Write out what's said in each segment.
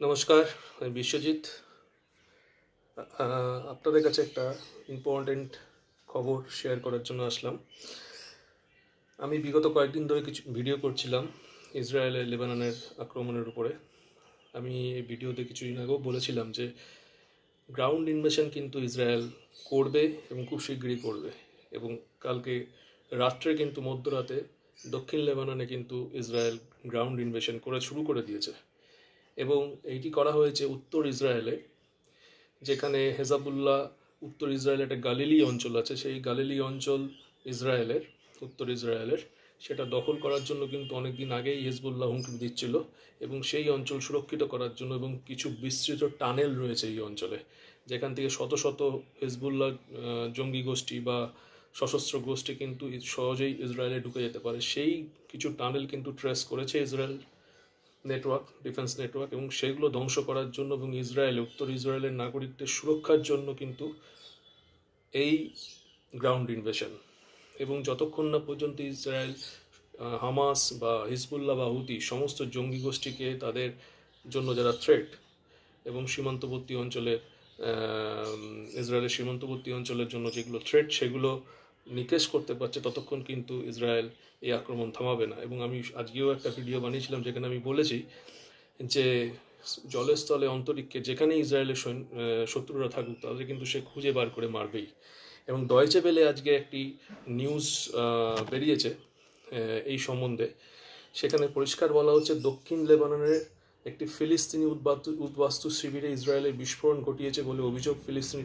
নমস্কার, আমি বিশ্বজিৎ। আপনাদের কাছে একটা ইম্পর্ট্যান্ট খবর শেয়ার করার জন্য আসলাম। আমি বিগত কয়েকদিন ধরে কিছু ভিডিও করছিলাম ইসরায়েলের লেবাননের আক্রমণের উপরে। আমি এই ভিডিওতে কিছুদিন আগেও বলেছিলাম যে গ্রাউন্ড ইনভেশন কিন্তু ইসরায়েল করবে এবং খুব শীঘ্রই করবে। এবং কালকে রাত্রে কিন্তু মধ্যরাতে দক্ষিণ লেবাননে কিন্তু ইসরায়েল গ্রাউন্ড ইনভেশন করে শুরু করে দিয়েছে। এবং এইটি করা হয়েছে উত্তর ইসরায়েলে, যেখানে হেজাবুল্লাহ উত্তর ইসরায়েলে একটা গালিলি অঞ্চল আছে। সেই গালিলি অঞ্চল ইসরায়েলের, উত্তর ইসরায়েলের, সেটা দখল করার জন্য কিন্তু অনেক দিন আগেই হিজবুল্লাহ হুমকি দিচ্ছিল। এবং সেই অঞ্চল সুরক্ষিত করার জন্য এবং কিছু বিস্তৃত টানেল রয়েছে এই অঞ্চলে, যেখান থেকে শত শত হিজবুল্লাহ জঙ্গি গোষ্ঠী বা সশস্ত্র গোষ্ঠী কিন্তু সহজেই ইসরায়েলে ঢুকে যেতে পারে। সেই কিছু টানেল কিন্তু ট্রেস করেছে ইসরায়েল নেটওয়ার্ক, ডিফেন্স নেটওয়ার্ক, এবং সেগুলো ধ্বংস করার জন্য এবং উত্তর ইসরায়েলের নাগরিকদের সুরক্ষার জন্য কিন্তু এই গ্রাউন্ড ইনভেশন। এবং যতক্ষণ না পর্যন্ত ইসরায়েল হামাস বা হিজবুল্লাহ বা হুতি সমস্ত জঙ্গি গোষ্ঠীকে তাদের জন্য যারা থ্রেট এবং সীমান্তবর্তী অঞ্চলের ইসরায়েলের সীমান্তবর্তী অঞ্চলের জন্য যেগুলো থ্রেট সেগুলো নিকেশ করতে পারছে, ততক্ষণ কিন্তু ইসরায়েল এই আক্রমণ থামাবে না। এবং আমি আজকেও একটা ভিডিও বানিয়েছিলাম যেখানে আমি বলেছি যে জলের স্থলে অন্তরিক্ষে যেখানে ইসরায়েলের শত্রুরা থাকুক তাদের কিন্তু সে খুঁজে বার করে মারবেই। এবং ডয়েচে ভেলে আজকে একটি নিউজ বেরিয়েছে এই সম্বন্ধে। সেখানে পরিষ্কার বলা হচ্ছে দক্ষিণ লেবাননের একটি ফিলিস্তিনি উদ্বাস্তু শিবিরে ইসরায়েলের বিস্ফোরণ ঘটিয়েছে বলে অভিযোগ ফিলিস্তিনি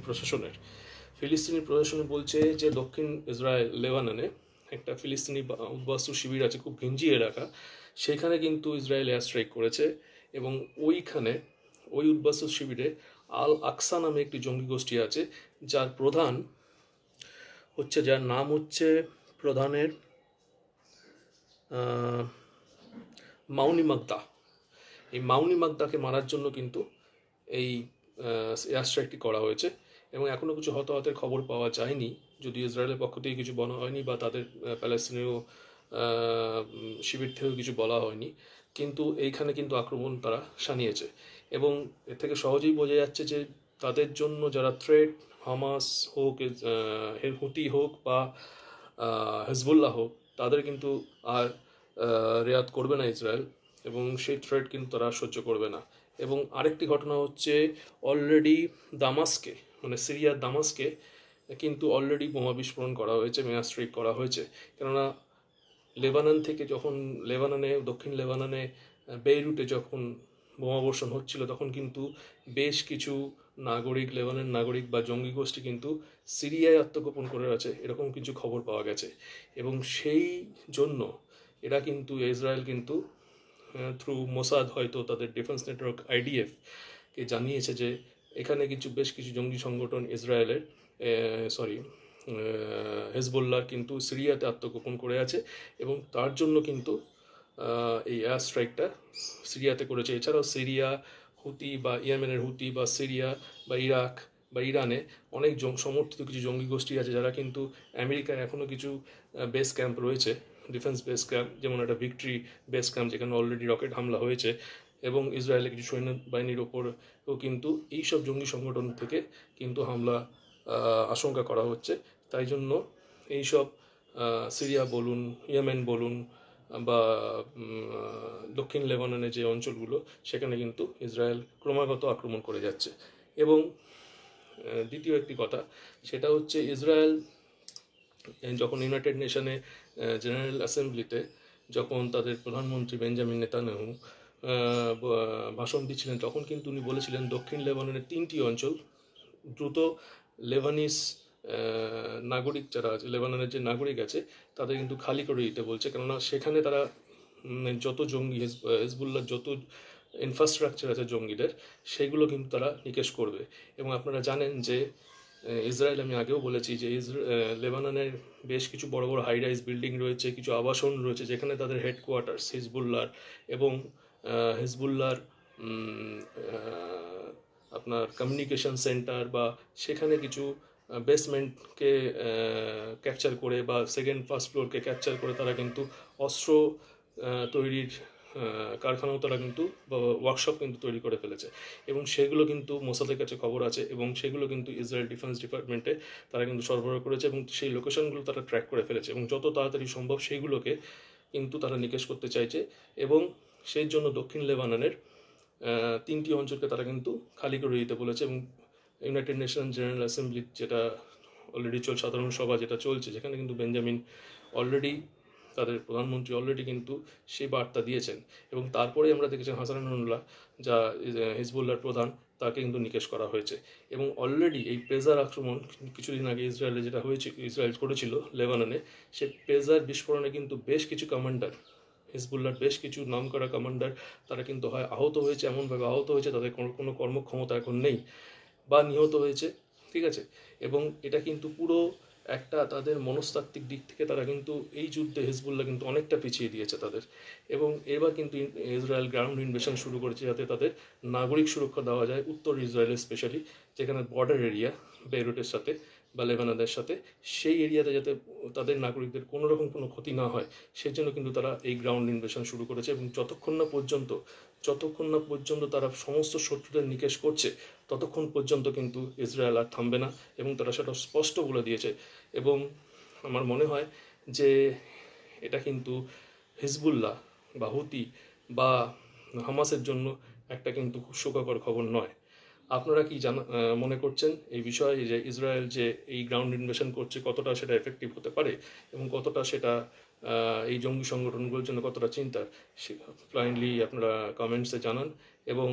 প্রশাসনে বলছে যে দক্ষিণ লেবাননে একটা ফিলিস্তিনি উদ্বাস্তু শিবির আছে, খুব ঘিঞ্জি এলাকা। সেখানে কিন্তু ইসরায়েল এয়ার স্ট্রাইক করেছে এবং ওইখানে ওই উদ্বাস্তু শিবিরে আল আকসা নামে একটি জঙ্গি গোষ্ঠী আছে, যার নাম হচ্ছে প্রধানের মাউনি মাগদা। এই মাউনি মাগদাকে মারার জন্য কিন্তু এই এয়ার স্ট্রাইকটি করা হয়েছে। এবং এখনও কিছু হতাহতের খবর পাওয়া যায়নি, যদি ইসরায়েলের পক্ষ থেকে কিছু বলা হয়নি বা তাদের প্যালেস্তিনীয় শিবির থেকেও কিছু বলা হয়নি। কিন্তু এইখানে কিন্তু আক্রমণ তারা শানিয়েছে। এবং এর থেকে সহজেই বোঝা যাচ্ছে যে তাদের জন্য যারা থ্রেট, হামাস হোক, হুতি হোক বা হিজবুল্লাহ হোক, তাদের কিন্তু আর রেয়াত করবে না ইসরায়েল, এবং সেই থ্রেট কিন্তু তারা সহ্য করবে না। এবং আরেকটি ঘটনা হচ্ছে, অলরেডি দামাস্কে, মানে সিরিয়ার দামাস্কে কিন্তু অলরেডি বোমা বিস্ফোরণ করা হয়েছে, এয়ার স্ট্রাইক করা হয়েছে। কেননা লেবানন থেকে যখন দক্ষিণ লেবাননে বেইরুটে যখন বোমাবর্ষণ হচ্ছিল, তখন কিন্তু বেশ কিছু লেবানন নাগরিক বা জঙ্গি গোষ্ঠী কিন্তু সিরিয়ায় আত্মগোপন করে আছে, এরকম কিছু খবর পাওয়া গেছে। এবং সেই জন্য এরা কিন্তু ইসরায়েল কিন্তু থ্রু মোসাদ হয়তো তাদের ডিফেন্স নেটওয়ার্ক IDF কে জানিয়েছে যে এখানে বেশ কিছু জঙ্গি সংগঠন হেজবুল্লাহ কিন্তু সিরিয়াতে আত্মগোপন করে আছে, এবং তার জন্য কিন্তু এই এয়ার স্ট্রাইকটা সিরিয়াতে করেছে। এছাড়াও সিরিয়া, হুতি বা ইয়েমেনের হুতি বা সিরিয়া বা ইরাক বা ইরানে অনেক সমর্থিত কিছু জঙ্গি গোষ্ঠী আছে, যারা কিন্তু আমেরিকায় এখনও কিছু বেস ক্যাম্প রয়েছে, ডিফেন্স বেস ক্যাম্প, যেমন একটা ভিক্টরি বেস ক্যাম্প যেখানে অলরেডি রকেট হামলা হয়েছে। এবং ইসরায়েলের কিছু সৈন্যবাহিনীর ওপরও কিন্তু এইসব জঙ্গি সংগঠন থেকে কিন্তু হামলা আশঙ্কা করা হচ্ছে। তাই জন্য এইসব সিরিয়া বলুন, ইয়েমেন বলুন বা দক্ষিণ লেবাননে যে অঞ্চলগুলো, সেখানে কিন্তু ইসরায়েল ক্রমাগত আক্রমণ করে যাচ্ছে। এবং দ্বিতীয় একটি কথা, সেটা হচ্ছে ইসরায়েল যখন ইউনাইটেড নেশনে জেনারেল অ্যাসেম্বলিতে যখন তাদের প্রধানমন্ত্রী বেঞ্জামিন নেতানিয়াহু ভাষণ দিচ্ছিলেন, তখন কিন্তু উনি বলেছিলেন দক্ষিণ লেবাননের 3টি অঞ্চল দ্রুত লেবানিস নাগরিক যারা আছে, লেবাননের যে নাগরিক আছে, তাদের কিন্তু খালি করে দিতে বলছে। কেননা সেখানে তারা যত জঙ্গি হিজবুল্লাহর যত ইনফ্রাস্ট্রাকচার আছে জঙ্গিদের, সেগুলো কিন্তু তারা নিকেশ করবে। এবং আপনারা জানেন যে ইসরায়েল, আমি আগেও বলেছি যে লেবাননের বেশ কিছু বড় বড় হাই রাইজ বিল্ডিং রয়েছে, কিছু আবাসন রয়েছে, যেখানে তাদের হেডকোয়ার্টার্স হিজবুল্লাহর। এবং হিজবুল্লাহর আপনার কমিউনিকেশন সেন্টার বা সেখানে কিছু বেসমেন্টকে ক্যাপচার করে বা ফার্স্ট ফ্লোরকে ক্যাপচার করে তারা কিন্তু অস্ত্র তৈরির কারখানাও তারা কিন্তু ওয়ার্কশপ কিন্তু তৈরি করে ফেলেছে, এবং সেগুলো কিন্তু মোসাদের কাছে খবর আছে, এবং সেগুলো কিন্তু ইসরায়েল ডিফেন্স ডিপার্টমেন্টে তারা কিন্তু সরবরাহ করেছে, এবং সেই লোকেশনগুলো তারা ট্র্যাক করে ফেলেছে, এবং যত তাড়াতাড়ি সম্ভব সেইগুলোকে কিন্তু তারা নিকেশ করতে চাইছে। এবং সেই জন্য দক্ষিণ লেবাননের 3টি অঞ্চলকে তারা কিন্তু খালি করে দিতে বলেছে, এবং ইউনাইটেড নেশন জেনারেল অ্যাসেম্বলি যেটা অলরেডি সাধারণ সভা যেটা চলছে, যেখানে কিন্তু বেঞ্জামিন অলরেডি তাদের প্রধানমন্ত্রী অলরেডি কিন্তু সেই বার্তা দিয়েছেন, এবং তারপরে আমরা দেখেছি হাসান নাসরুল্লাহ যা হিজবুল্লাহর প্রধান, তাকে কিন্তু নিকেশ করা হয়েছে। এবং অলরেডি এই পেজার আক্রমণ কিছুদিন আগে ইসরায়েলে যেটা হয়েছে, ইসরায়েল করেছিল লেবাননে, সে পেজার বিস্ফোরণে কিন্তু বেশ কিছু কমান্ডার, হিজবুল্লাহর বেশ কিছু নামকরা কমান্ডার, তারা কিন্তু হয় আহত হয়েছে, এমনভাবে আহত হয়েছে তাদের কোনো কর্মক্ষমতা এখন নেই, বা নিহত হয়েছে, ঠিক আছে। এবং এটা কিন্তু পুরো একটা তাদের মনস্তাত্ত্বিক দিক থেকে তারা কিন্তু এই যুদ্ধে হিজবুল্লাহ কিন্তু অনেকটা পিছিয়ে দিয়েছে তাদের। এবং এবার কিন্তু ইসরায়েল গ্রাউন্ড ইনভেশন শুরু করেছে যাতে তাদের নাগরিক সুরক্ষা দেওয়া যায়, উত্তর ইসরায়েলে স্পেশালি, যেখানে বর্ডার এরিয়া বেইরুটের সাথে বা লেবাননের সাথে, সেই এরিয়াতে যাতে তাদের নাগরিকদের কোনো রকম কোনো ক্ষতি না হয়, সেই জন্য কিন্তু তারা এই গ্রাউন্ড ইনভেশন শুরু করেছে। এবং যতক্ষণ না পর্যন্ত তারা সমস্ত শত্রুদের নিকেশ করছে, ততক্ষণ পর্যন্ত কিন্তু ইসরায়েল আর থামবে না, এবং তারা সেটা স্পষ্ট বলে দিয়েছে। এবং আমার মনে হয় যে এটা কিন্তু হিজবুল্লাহ বা হুতি বা হামাসের জন্য একটা কিন্তু খুব শোকাকর খবর নয়। আপনারা কি মনে করছেন এই বিষয়ে, যে ইসরায়েল যে এই গ্রাউন্ড ইনভেশন করছে কতটা সেটা এফেক্টিভ হতে পারে, এবং কতটা সেটা এই জঙ্গি সংগঠনগুলোর জন্য কতটা চিন্তার? কাইন্ডলি আপনারা কমেন্টসে জানান, এবং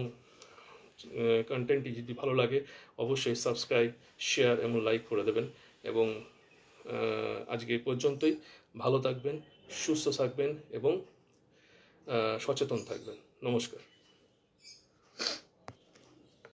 কন্টেন্টটি যদি ভালো লাগে অবশ্যই সাবস্ক্রাইব, শেয়ার এবং লাইক করে দেবেন। এবং আজকে এই পর্যন্তই। ভালো থাকবেন, সুস্থ থাকবেন এবং সচেতন থাকবেন। নমস্কার।